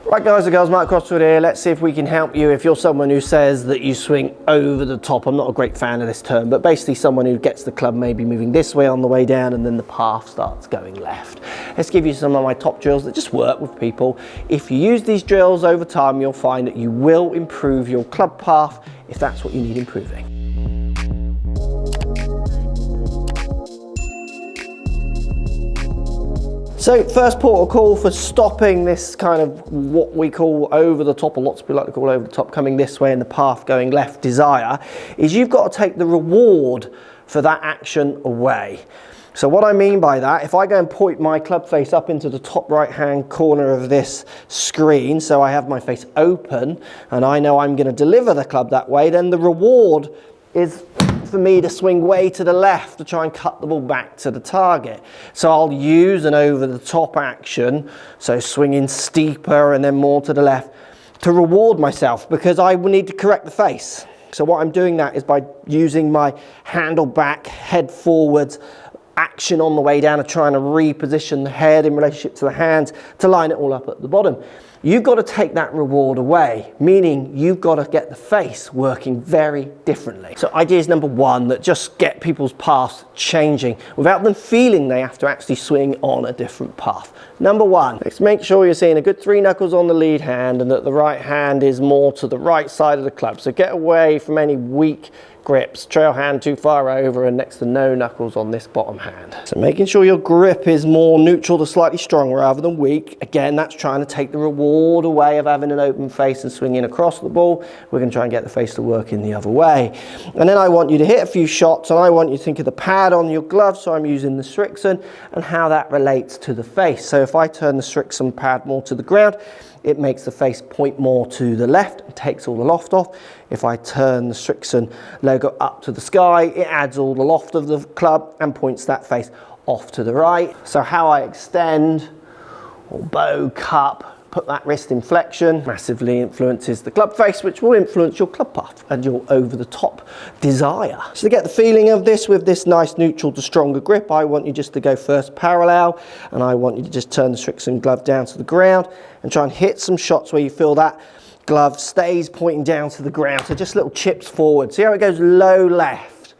Right guys and girls, Mark Crossfield here. Let's see if we can help you if you're someone who says that you swing over the top. I'm not a great fan of this term, but basically someone who gets the club maybe moving this way on the way down and then the path starts going left. Let's give you some of my top drills that just work with people. If you use these drills over time, you'll find that you will improve your club path if that's what you need improving. So first port of call for stopping this kind of what we call over the top, or lots of people like to call over the top, coming this way and the path going left desire, is you've got to take the reward for that action away. So what I mean by that, if I go and point my club face up into the top right hand corner of this screen, so I have my face open and I know I'm going to deliver the club that way, then the reward is for me to swing way to the left to try and cut the ball back to the target. So I'll use an over the top action, so swinging steeper and then more to the left, to reward myself because I will need to correct the face. So what I'm doing that is by using my handle back, head forwards, action on the way down and trying to reposition the head in relationship to the hands to line it all up at the bottom. You've got to take that reward away, meaning you've got to get the face working very differently. So ideas number one that just get people's paths changing without them feeling they have to actually swing on a different path. Number one, let's make sure you're seeing a good 3 knuckles on the lead hand and that the right hand is more to the right side of the club. So get away from any weak grips, trail hand too far over and next to no knuckles on this bottom hand. So making sure your grip is more neutral to slightly strong rather than weak. Again, that's trying to take the reward away of having an open face and swinging across the ball. We're going to try and get the face to work in the other way. And then I want you to hit a few shots and I want you to think of the pad on your glove. So I'm using the Strixon and how that relates to the face. So if I turn the Strixon pad more to the ground, it makes the face point more to the left and takes all the loft off. If I turn the Strixon logo up to the sky, it adds all the loft of the club and points that face off to the right. So how I extend or bow, cup, put that wrist in flexion massively influences the club face, which will influence your club path and your over the top desire. So to get the feeling of this with this nice neutral to stronger grip, I want you just to go first parallel and I want you to just turn the Strixon glove down to the ground and try and hit some shots where you feel that glove stays pointing down to the ground. So just little chips forward. See how it goes low left?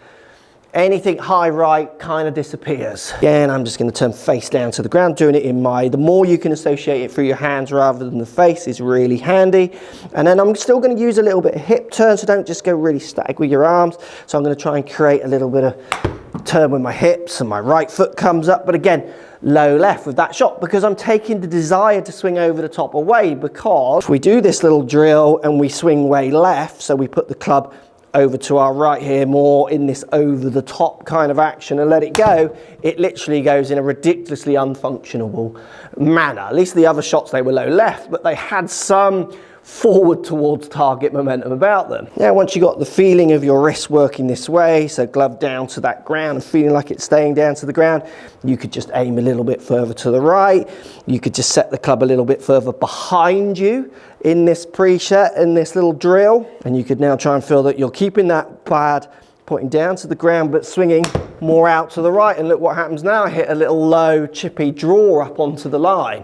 Anything high right kind of disappears. Again, I'm just going to turn face down to the ground, doing it in my, the more you can associate it through your hands rather than the face is really handy. And then I'm still going to use a little bit of hip turn, so don't just go really static with your arms. So I'm going to try and create a little bit of turn with my hips and my right foot comes up, but again, low left with that shot because I'm taking the desire to swing over the top away, because if we do this little drill and we swing way left, so we put the club over to our right here, more in this over the top kind of action and let it go, it literally goes in a ridiculously unfunctionable manner. At least the other shots, they were low left, but they had some forward towards target momentum about them. Now once you got the feeling of your wrist working this way, so glove down to that ground and feeling like it's staying down to the ground, you could just aim a little bit further to the right. You could just set the club a little bit further behind you in this preset, in this little drill, and you could now try and feel that you're keeping that pad pointing down to the ground but swinging more out to the right. And look what happens now. I hit a little low chippy draw up onto the line.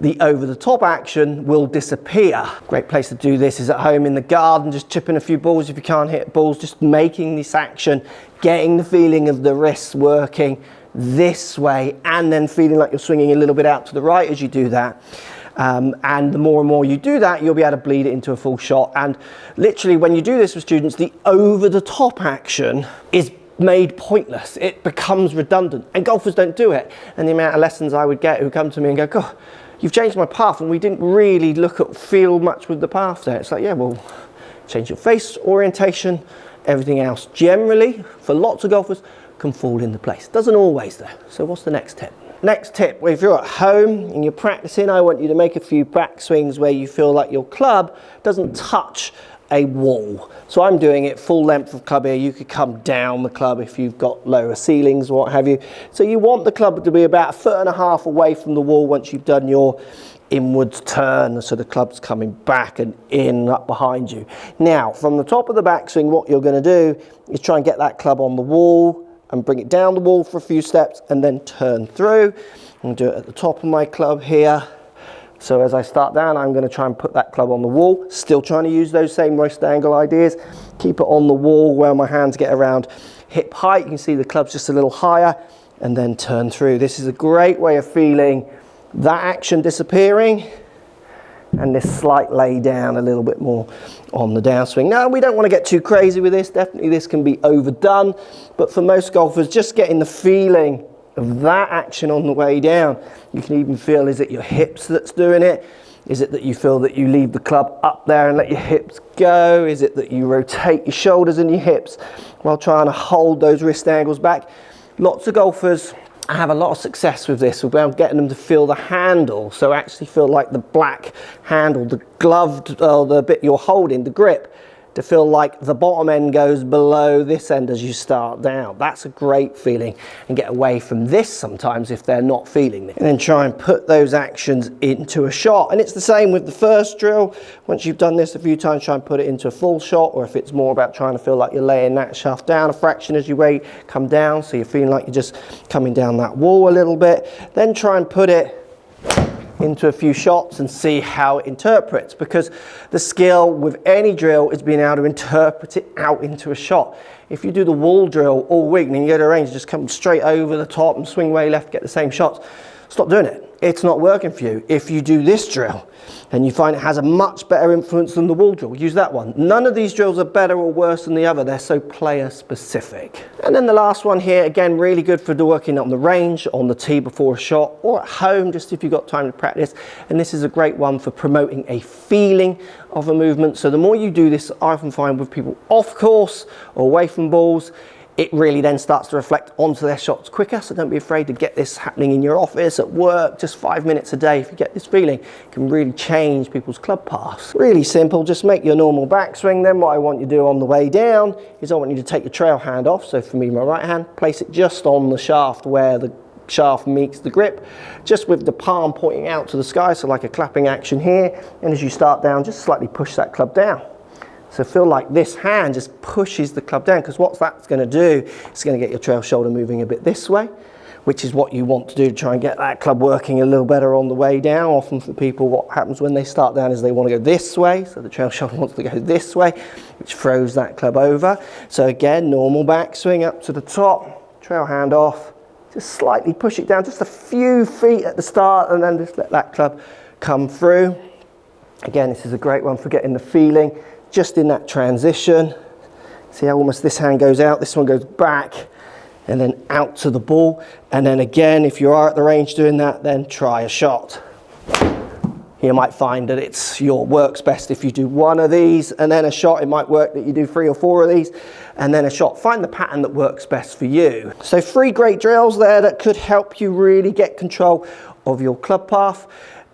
The over the top action will disappear. Great place to do this is at home in the garden, just chipping a few balls if you can't hit balls, just making this action, getting the feeling of the wrists working this way and then feeling like you're swinging a little bit out to the right as you do that. And the more and more you do that, you'll be able to bleed it into a full shot. And literally when you do this with students, the over the top action is made pointless. It becomes redundant and golfers don't do it. And the amount of lessons I would get who come to me and go, God, you've changed my path and we didn't really feel much with the path there. It's like, yeah, well, change your face orientation, everything else generally for lots of golfers can fall into place. Doesn't always though. So what's the next tip? Next tip, well, if you're at home and you're practicing, I want you to make a few backswings where you feel like your club doesn't touch a wall. So I'm doing it full length of club here. You could come down the club if you've got lower ceilings or what have you. So you want the club to be about 1.5 feet away from the wall once you've done your inwards turn, so the club's coming back and in up behind you. Now from the top of the backswing, what you're going to do is try and get that club on the wall and bring it down the wall for a few steps and then turn through. I'm going to do it at the top of my club here. So as I start down, I'm going to try and put that club on the wall, still trying to use those same wrist angle ideas. Keep it on the wall where my hands get around hip height. You can see the club's just a little higher, and then turn through. This is a great way of feeling that action disappearing and this slight lay down a little bit more on the downswing. Now, we don't want to get too crazy with this. Definitely this can be overdone, but for most golfers, just getting the feeling of that action on the way down. You can even feel, is it your hips that's doing it? Is it that you feel that you leave the club up there and let your hips go? Is it that you rotate your shoulders and your hips while trying to hold those wrist angles back? Lots of golfers have a lot of success with this, about getting them to feel the handle. So actually feel like the black handle, the gloved, the bit you're holding, the grip, to feel like the bottom end goes below this end as you start down. That's a great feeling, and get away from this sometimes if they're not feeling it. And then try and put those actions into a shot. And it's the same with the first drill. Once you've done this a few times, try and put it into a full shot, or if it's more about trying to feel like you're laying that shaft down a fraction as you come down, so you're feeling like you're just coming down that wall a little bit. Then try and put it into a few shots and see how it interprets, because the skill with any drill is being able to interpret it out into a shot. If you do the wall drill all week and then you go to range, just come straight over the top and swing way left, get the same shots, stop doing it. It's not working for you. If you do this drill and you find it has a much better influence than the wall drill, use that one. None of these drills are better or worse than the other. They're so player specific. And then the last one here, again, really good for working on the range, on the tee before a shot, or at home, just if you've got time to practice. And this is a great one for promoting a feeling of a movement. So the more you do this, I often find with people off course or away from balls, it really then starts to reflect onto their shots quicker. So don't be afraid to get this happening in your office, at work, just 5 minutes a day. If you get this feeling, it can really change people's club paths. Really simple, just make your normal backswing. Then what I want you to do on the way down is I want you to take your trail hand off. So for me, my right hand, place it just on the shaft where the shaft meets the grip, just with the palm pointing out to the sky, so like a clapping action here. And as you start down, just slightly push that club down. So feel like this hand just pushes the club down, because what that's going to do, it's going to get your trail shoulder moving a bit this way, which is what you want to do to try and get that club working a little better on the way down. Often for people, what happens when they start down is they want to go this way, so the trail shoulder wants to go this way, which throws that club over. So again, normal backswing up to the top, trail hand off, just slightly push it down, just a few feet at the start, and then just let that club come through. Again, this is a great one for getting the feeling just in that transition. See how almost this hand goes out, this one goes back, and then out to the ball. And then again, if you are at the range doing that, then try a shot. You might find that works best if you do one of these and then a shot. It might work that you do 3 or 4 of these and then a shot. Find the pattern that works best for you. So 3 great drills there that could help you really get control of your club path.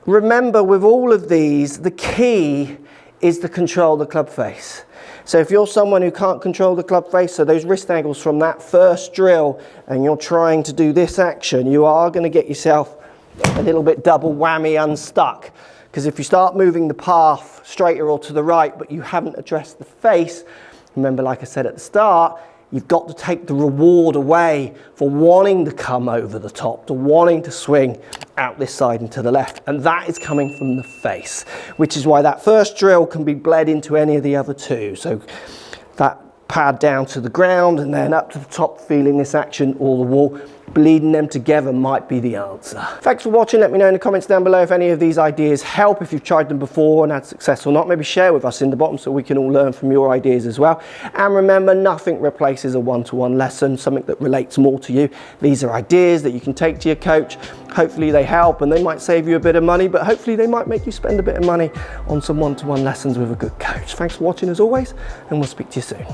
Remember, with all of these, the key is to control the club face. So if you're someone who can't control the club face, so those wrist angles from that first drill, and you're trying to do this action, you are going to get yourself a little bit double whammy unstuck. Because if you start moving the path straighter or to the right, but you haven't addressed the face, remember, like I said at the start, you've got to take the reward away for wanting to come over the top, to wanting to swing out this side and to the left. And that is coming from the face, which is why that first drill can be bled into any of the other 2. So that pad down to the ground and then up to the top, feeling this action, or the wall, bleeding them together might be the answer. Thanks for watching. Let me know in the comments down below if any of these ideas help, if you've tried them before and had success or not. Maybe share with us in the bottom so we can all learn from your ideas as well. And remember, nothing replaces a one-to-one lesson, something that relates more to you. These are ideas that you can take to your coach. Hopefully they help, and they might save you a bit of money, but hopefully they might make you spend a bit of money on some one-to-one lessons with a good coach. Thanks for watching as always, and we'll speak to you soon.